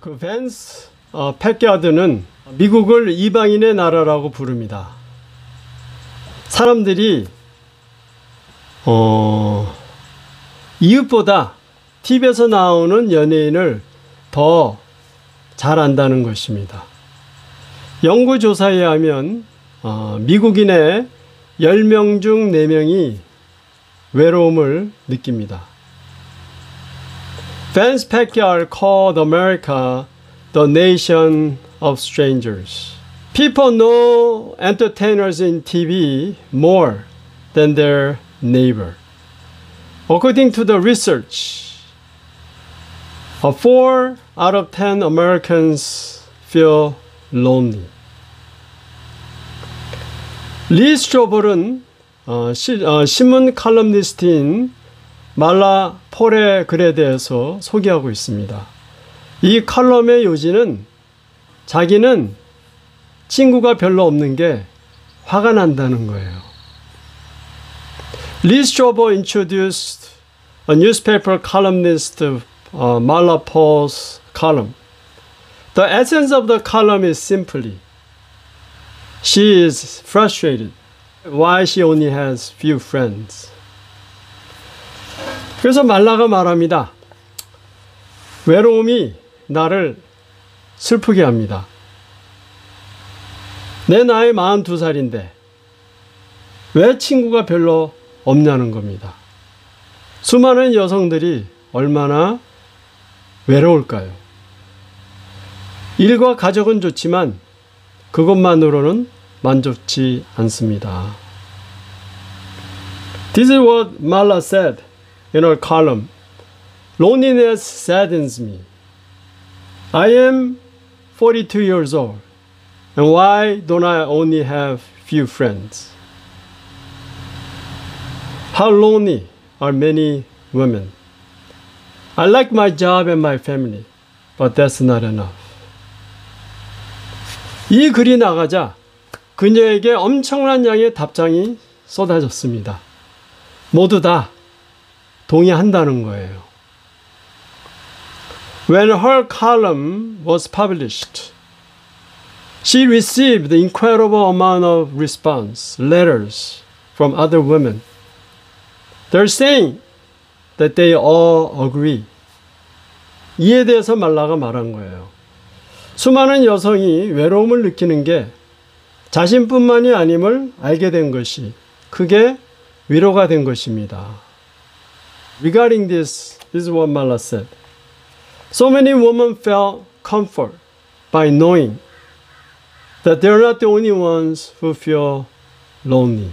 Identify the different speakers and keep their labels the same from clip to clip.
Speaker 1: 그 벤스 패키아드는 미국을 이방인의 나라라고 부릅니다. 사람들이 이웃보다 TV에서 나오는 연예인을 더 잘 안다는 것입니다. 연구조사에 의하면 미국인의 10명 중 4명이 외로움을 느낍니다. Vince Pacquiao called America the nation of strangers. People know entertainers in TV more than their neighbor. According to the research, 4 out of 10 Americans feel lonely. 리 스트로벌은 신문 칼럼니스트인 말라 폴의 글에 대해서 소개하고 있습니다. 이 칼럼의 요지는 자기는 친구가 별로 없는 게 화가 난다는 거예요. 리 스트로벌 introduced a newspaper columnist Marla Paul's column. The essence of the column is simply she is frustrated why she only has few friends. 그래서 말라가 말합니다. 외로움이 나를 슬프게 합니다. 내 나이 42살인데 왜 친구가 별로 없냐는 겁니다. 수많은 여성들이 얼마나 외로울까요? 일과 가족은 좋지만 그것만으로는 만족치 않습니다. This is what Marla said in her column. Loneliness saddens me. I am 42 years old. And why don't I only have few friends? How lonely are many women. I like my job and my family, but that's not enough. 이 글이 나가자 그녀에게 엄청난 양의 답장이 쏟아졌습니다. 모두 다 동의한다는 거예요. When her column was published, she received an incredible amount of response, letters from other women. They're saying that they all agree. 이에 대해서 말라가 말한 거예요. 수많은 여성이 외로움을 느끼는 게 자신뿐만이 아님을 알게 된 것이 크게 위로가 된 것입니다. Regarding this is what Marla said. So many women felt comfort by knowing that they're not the only ones who feel lonely.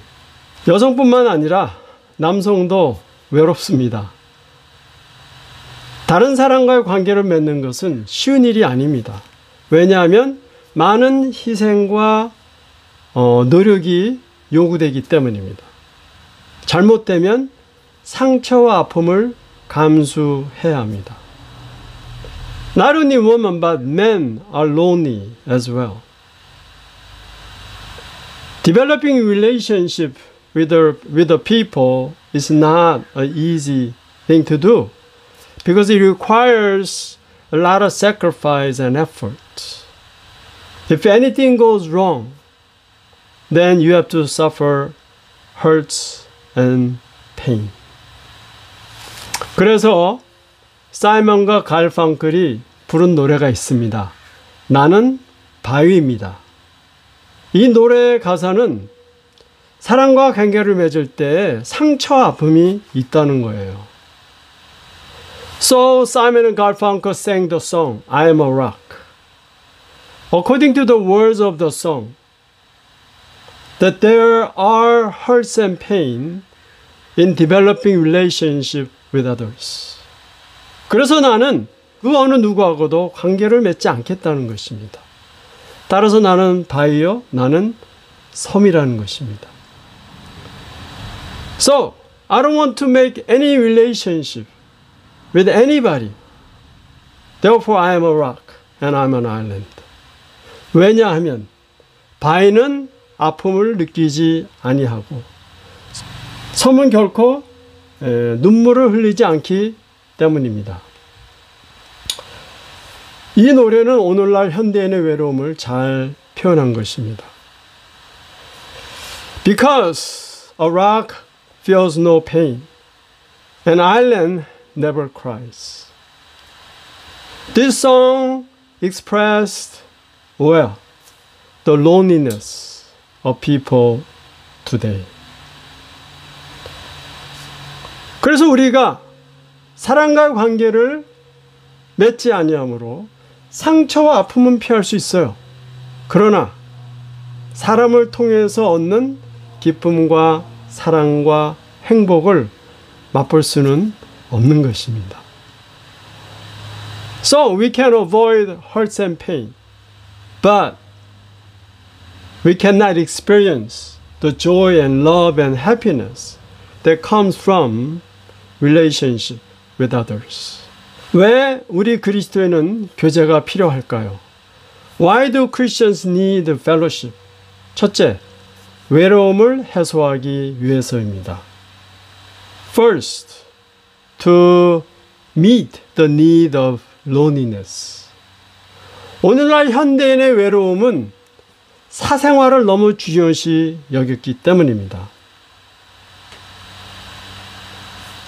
Speaker 1: 여성뿐만 아니라 남성도 외롭습니다. 다른 사람과의 관계를 맺는 것은 쉬운 일이 아닙니다. 왜냐하면 많은 희생과 노력이 요구되기 때문입니다. 잘못되면 상처와 아픔을 감수해야 합니다. Not only women but men are lonely as well. Developing relationship with the people is not an easy thing to do because it requires a lot of sacrifice and effort. If anything goes wrong, then you have to suffer hurts and pain. 그래서 사이먼과 갈펑클이 부른 노래가 있습니다. 나는 바위입니다. 이 노래의 가사는 사랑과 관계를 맺을 때 상처와 아픔이 있다는 거예요. So Simon and Garfunkel sang the song, I am a rock. According to the words of the song, that there are hurts and pain in developing relationship with others. 그래서 나는 그 어느 누구하고도 관계를 맺지 않겠다는 것입니다. 따라서 나는 바위요, 나는 섬이라는 것입니다. So, I don't want to make any relationship with anybody. Therefore, I am a rock and I'm an island. 왜냐하면 바위는 아픔을 느끼지 아니하고 섬은 결코 눈물을 흘리지 않기 때문입니다. 이 노래는 오늘날 현대인의 외로움을 잘 표현한 것입니다. Because a rock feels no pain, an island never cries. This song expressed well the loneliness of people today. 그래서 우리가 사랑과 관계를 맺지 아니하므로 상처와 아픔은 피할 수 있어요. 그러나 사람을 통해서 얻는 기쁨과 사랑과 행복을 맛볼 수는 없는 것입니다. So we can avoid hurts and pain, but we cannot experience the joy and love and happiness that comes from relationship with others. 왜 우리 그리스도인은 교제가 필요할까요? Why do Christians need fellowship? 첫째, 외로움을 해소하기 위해서입니다. First, to meet the need of loneliness. 오늘날 현대인의 외로움은 사생활을 너무 중요시 여겼기 때문입니다.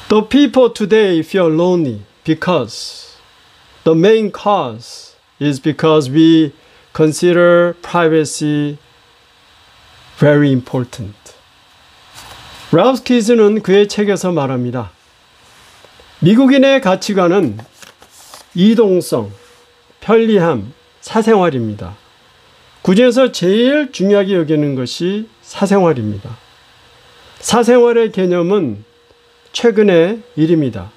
Speaker 1: The people today feel lonely because the main cause is because we consider privacy very important. 라우스 키즈는 그의 책에서 말합니다. 미국인의 가치관은 이동성, 편리함, 사생활입니다. 그중에서 제일 중요하게 여기는 것이 사생활입니다. 사생활의 개념은 최근의 일입니다.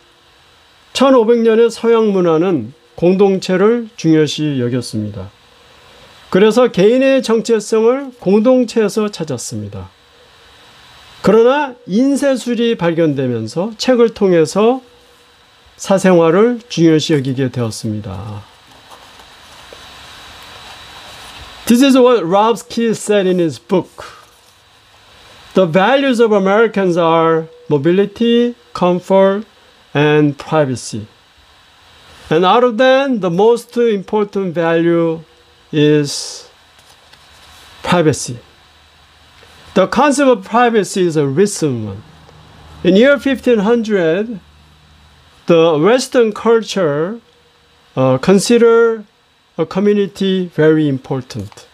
Speaker 1: 1500년의 서양 문화는 공동체를 중요시 여겼습니다. 그래서 개인의 정체성을 공동체에서 찾았습니다. 그러나 인쇄술이 발견되면서 책을 통해서 사생활을 중요시 여기게 되었습니다. This is what Rob Keyes said in his book. The values of Americans are mobility, comfort, and privacy. And out of them, the most important value is privacy. The concept of privacy is a recent one. In year 1500, the Western culture considered a community very important.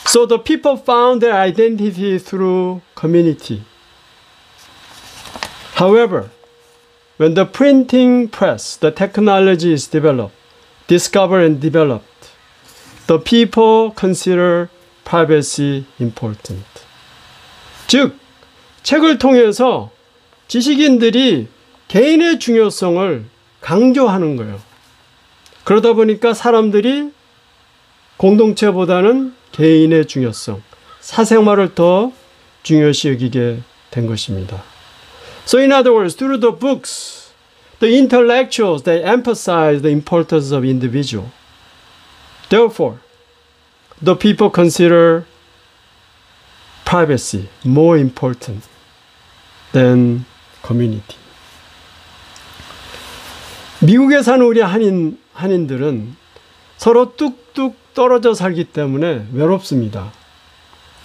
Speaker 1: So the people found their identity through community. However, when the printing press, the technology is discovered and developed, the people consider privacy important. 즉, 책을 통해서 지식인들이 개인의 중요성을 강조하는 거예요. 그러다 보니까 사람들이 공동체보다는 개인의 중요성, 사생활을 더 중요시 여기게 된 것입니다. So in other words, through the books, the intellectuals, they emphasize the importance of individual. Therefore, the people consider privacy more important than community. 미국에 사는 우리 한인들은 서로 뚝뚝 떨어져 살기 때문에 외롭습니다.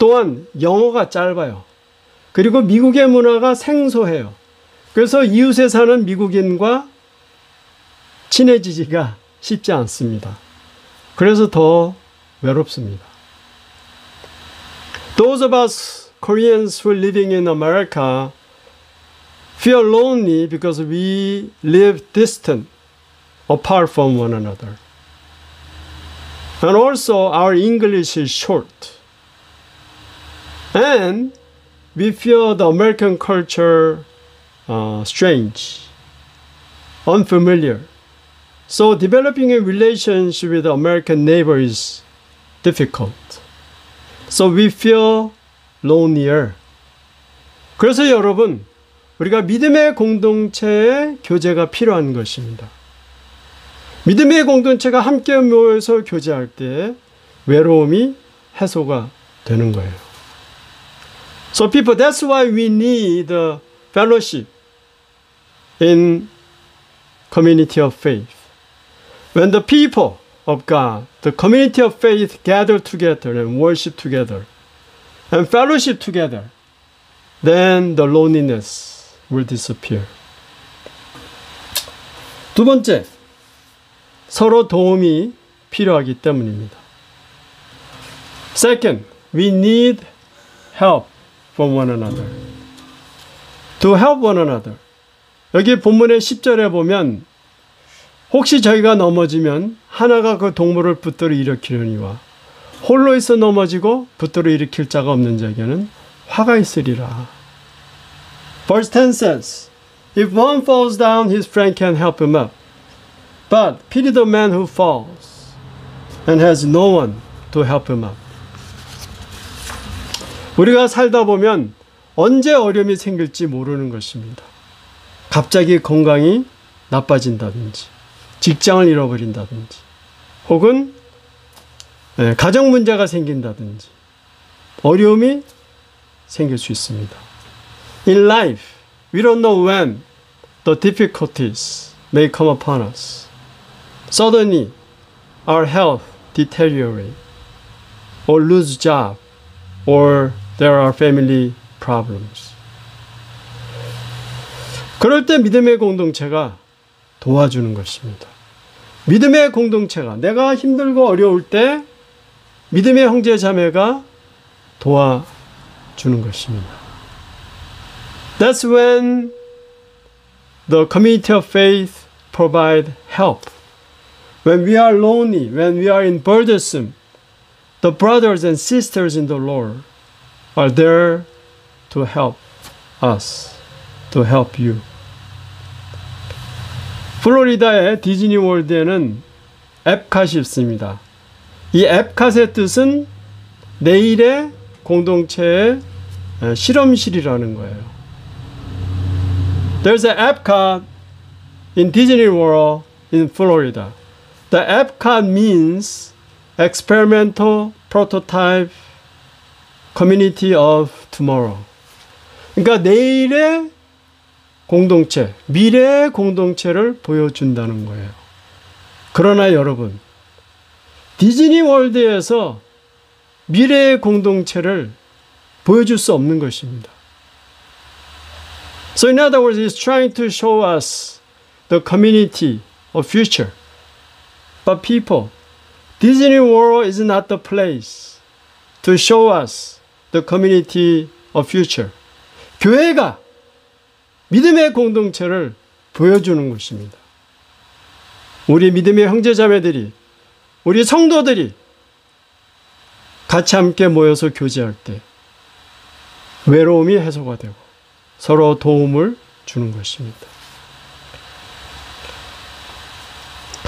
Speaker 1: 또한 영어가 짧아요. 그리고 미국의 문화가 생소해요. 그래서 이웃에 사는 미국인과 친해지기가 쉽지 않습니다. 그래서 더 외롭습니다. Those of us Koreans who are living in America feel lonely because we live distant, apart from one another. And also our English is short. And we feel the American culture strange, unfamiliar. So developing a relationship with the American neighbor is difficult. So we feel lonelier. 그래서 여러분, 우리가 믿음의 공동체의 교제가 필요한 것입니다. 믿음의 공동체가 함께 모여서 교제할 때 외로움이 해소가 되는 거예요. So people, that's why we need fellowship in community of faith. When the people of God, the community of faith gather together and worship together and fellowship together, then the loneliness will disappear. 두 번째, 서로 도움이 필요하기 때문입니다. Second, we need help from one another. To help one another. 여기 본문의 10절에 보면 혹시 저희가 넘어지면 하나가 그 동물을 붙들어 일으키려니와 홀로 있어 넘어지고 붙들어 일으킬 자가 없는 자에게는 화가 있으리라. Verse 10 says, If one falls down, his friend can help him up. But pity the man who falls and has no one to help him up. 우리가 살다 보면 언제 어려움이 생길지 모르는 것입니다. 갑자기 건강이 나빠진다든지, 직장을 잃어버린다든지, 혹은 가정 문제가 생긴다든지, 어려움이 생길 수 있습니다. In life, we don't know when the difficulties may come upon us. Suddenly, our health deteriorate, or lose job, or there are family problems. 그럴 때 믿음의 공동체가 도와주는 것입니다. 믿음의 공동체가 내가 힘들고 어려울 때 믿음의 형제 자매가 도와주는 것입니다. That's when the community of faith provide help. When we are lonely, when we are in burdensome, the brothers and sisters in the Lord are there to help us, to help you. 플로리다의 디즈니 월드에는 앱캇이 있습니다. 이 앱캇의 뜻은 내일의 공동체의 실험실이라는 거예요. There's an epcot in Disney World in Florida. The epcot means experimental prototype community of tomorrow. 그러니까 내일의 공동체, 미래의 공동체를 보여준다는 거예요. 그러나 여러분, 디즈니 월드에서 미래의 공동체를 보여줄 수 없는 것입니다. So in other words, it's trying to show us the community of future. But people, Disney World is not the place to show us the community of future. 교회가 믿음의 공동체를 보여주는 것입니다. 우리 믿음의 형제자매들이, 우리 성도들이 같이 함께 모여서 교제할 때 외로움이 해소가 되고 서로 도움을 주는 것입니다.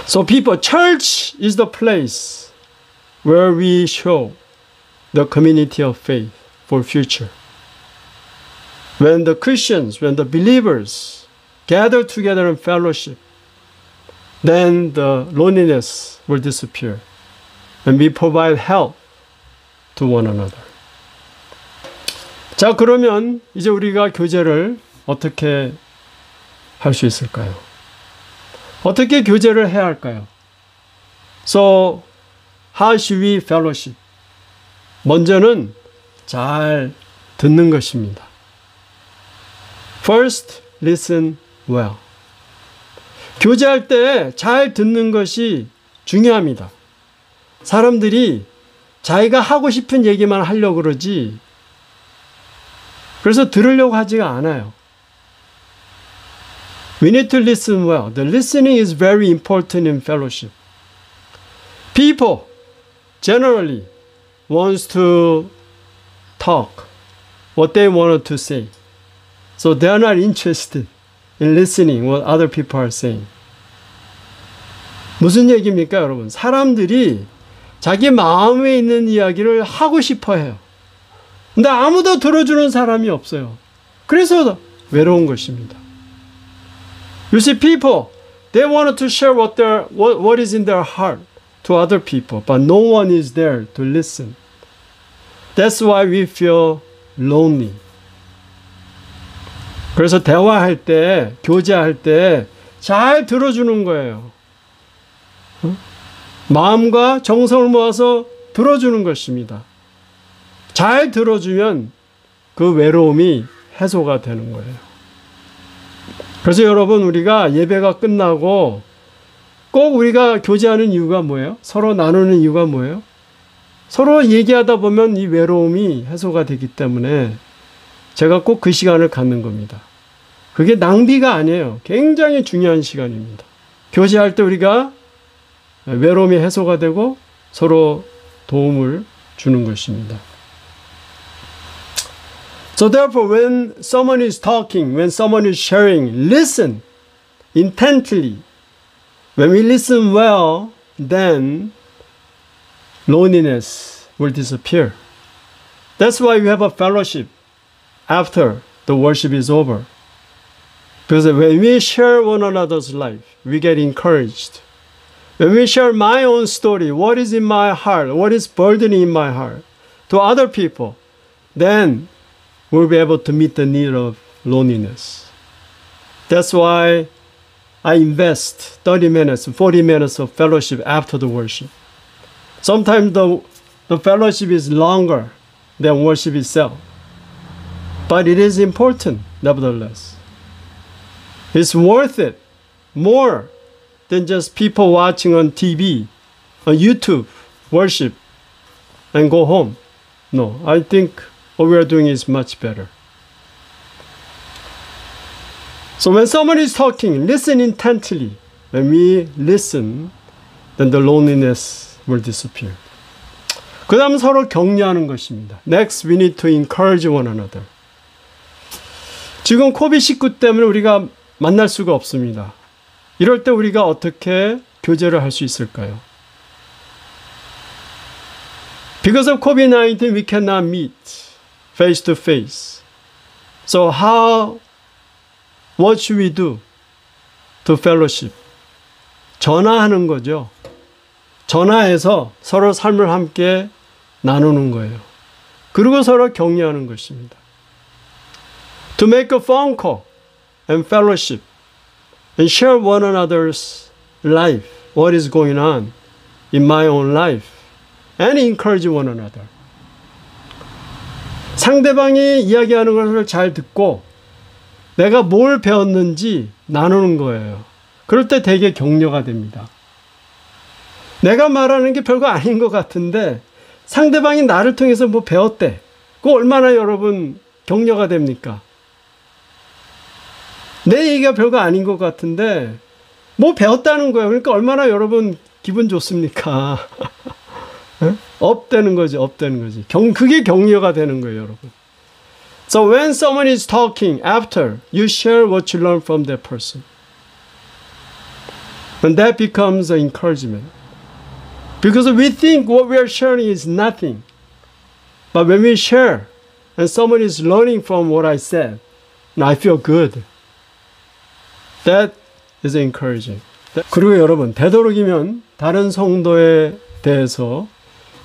Speaker 1: So people, church is the place where we show the community of faith for future. When the Christians, when the believers gather together in fellowship, then the loneliness will disappear and we provide help to one another. 자, 그러면 이제 우리가 교제를 어떻게 할 수 있을까요? 어떻게 교제를 해야 할까요? So, how should we fellowship? 먼저는 잘 듣는 것입니다. First, listen well. 교제할 때 잘 듣는 것이 중요합니다. 사람들이 자기가 하고 싶은 얘기만 하려고 그러지, 그래서 들으려고 하지가 않아요. We need to listen well. The listening is very important in fellowship. People generally wants to talk what they wanted to say. So they are not interested in listening what other people are saying. 무슨 얘기입니까, 여러분? 사람들이 자기 마음에 있는 이야기를 하고 싶어 해요. 근데 아무도 들어주는 사람이 없어요. 그래서 외로운 것입니다. You see, people, they wanted to share what is in their heart to other people, but no one is there to listen. That's why we feel lonely. 그래서 대화할 때, 교제할 때 잘 들어주는 거예요. 마음과 정성을 모아서 들어주는 것입니다. 잘 들어주면 그 외로움이 해소가 되는 거예요. 그래서 여러분, 우리가 예배가 끝나고 꼭 우리가 교제하는 이유가 뭐예요? 서로 나누는 이유가 뭐예요? 서로 얘기하다 보면 이 외로움이 해소가 되기 때문에 제가 꼭 그 시간을 갖는 겁니다. 그게 낭비가 아니에요. 굉장히 중요한 시간입니다. 교제할 때 우리가 외로움이 해소가 되고 서로 도움을 주는 것입니다. So therefore, when someone is talking, when someone is sharing, listen intently. When we listen well, then loneliness will disappear. That's why we have a fellowship after the worship is over. Because when we share one another's life, we get encouraged. When we share my own story, what is in my heart, what is burdening in my heart to other people, then we'll be able to meet the need of loneliness. That's why I invest 30 minutes, 40 minutes of fellowship after the worship. Sometimes the fellowship is longer than worship itself. But it is important, nevertheless. It's worth it more than just people watching on TV, on YouTube, worship, and go home. No, I think what we are doing is much better. So when someone is talking, listen intently. When we listen, then the loneliness will disappear. 그 다음 서로 격려하는 것입니다. Next, we need to encourage one another. 지금 코비드-19 때문에 우리가 만날 수가 없습니다. 이럴 때 우리가 어떻게 교제를 할 수 있을까요? Because of COVID-19, we cannot meet face to face. So what should we do to fellowship? 전화하는 거죠. 전화해서 서로 삶을 함께 나누는 거예요. 그리고 서로 격려하는 것입니다. To make a phone call and fellowship and share one another's life, what is going on in my own life, and encourage one another. 상대방이 이야기하는 것을 잘 듣고 내가 뭘 배웠는지 나누는 거예요. 그럴 때 되게 격려가 됩니다. 내가 말하는 게 별거 아닌 것 같은데 상대방이 나를 통해서 뭐 배웠대. 그거 얼마나 여러분 격려가 됩니까? 내 얘기가 별거 아닌 것 같은데 뭐 배웠다는 거예요. 그러니까 얼마나 여러분 기분 좋습니까? 업되는 거지, 업되는 거지. 그게 격려가 되는 거예요, 여러분. So when someone is talking after, you share what you learn from that person. And that becomes an encouragement. Because we think what we are sharing is nothing. But when we share, and someone is learning from what I said, and I feel good. That is encouraging. 그리고 여러분, 되도록이면 다른 성도에 대해서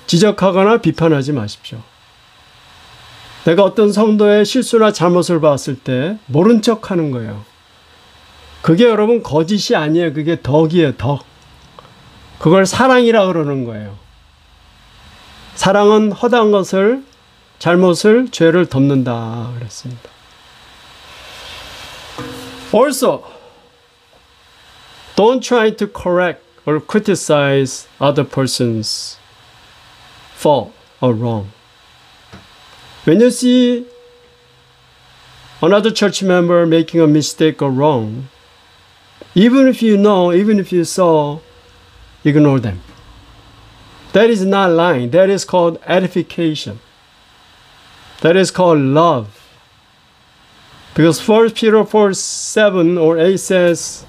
Speaker 1: 지적하거나 비판하지 마십시오. 내가 어떤 성도의 실수나 잘못을 봤을 때 모른 척 하는 거예요. 그게 여러분 거짓이 아니에요. 그게 덕이에요, 덕. 그걸 사랑이라 그러는 거예요. 사랑은 허다한 것을, 잘못을, 죄를 덮는다 그랬습니다. Also, don't try to correct or criticize other person's fault or wrong. When you see another church member making a mistake or wrong, even if you know, even if you saw, ignore them. That is not lying. That is called edification. That is called love. Because 1 Peter 4:7 or 8 says,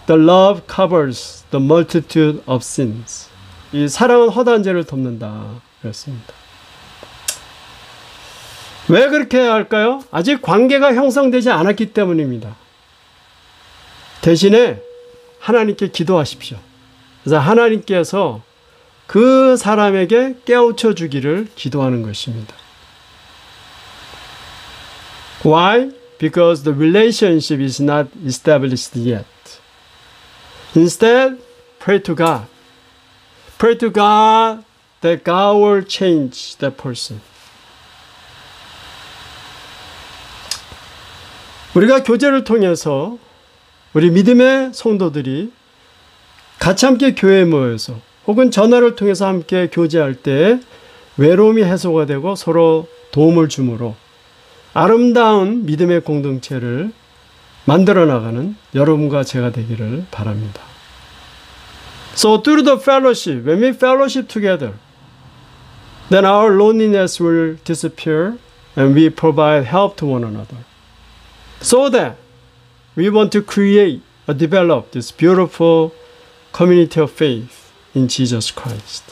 Speaker 1: the love covers the multitude of sins. 이 사랑은 허다한 죄를 덮는다. 그렇습니다. 왜 그렇게 해야 할까요? 아직 관계가 형성되지 않았기 때문입니다. 대신에 하나님께 기도하십시오. 그래서 하나님께서 그 사람에게 깨우쳐 주기를 기도하는 것입니다. Why? Because the relationship is not established yet. Instead, pray to God. Pray to God that God will change that person. 우리가 교제를 통해서 우리 믿음의 성도들이 같이 함께 교회에 모여서 혹은 전화를 통해서 함께 교제할 때 외로움이 해소가 되고 서로 도움을 주므로 아름다운 믿음의 공동체를 만들어 나가는 여러분과 제가 되기를 바랍니다. So through the fellowship, when we fellowship together, then our loneliness will disappear and we provide help to one another. So that we want to create or develop this beautiful community of faith in Jesus Christ.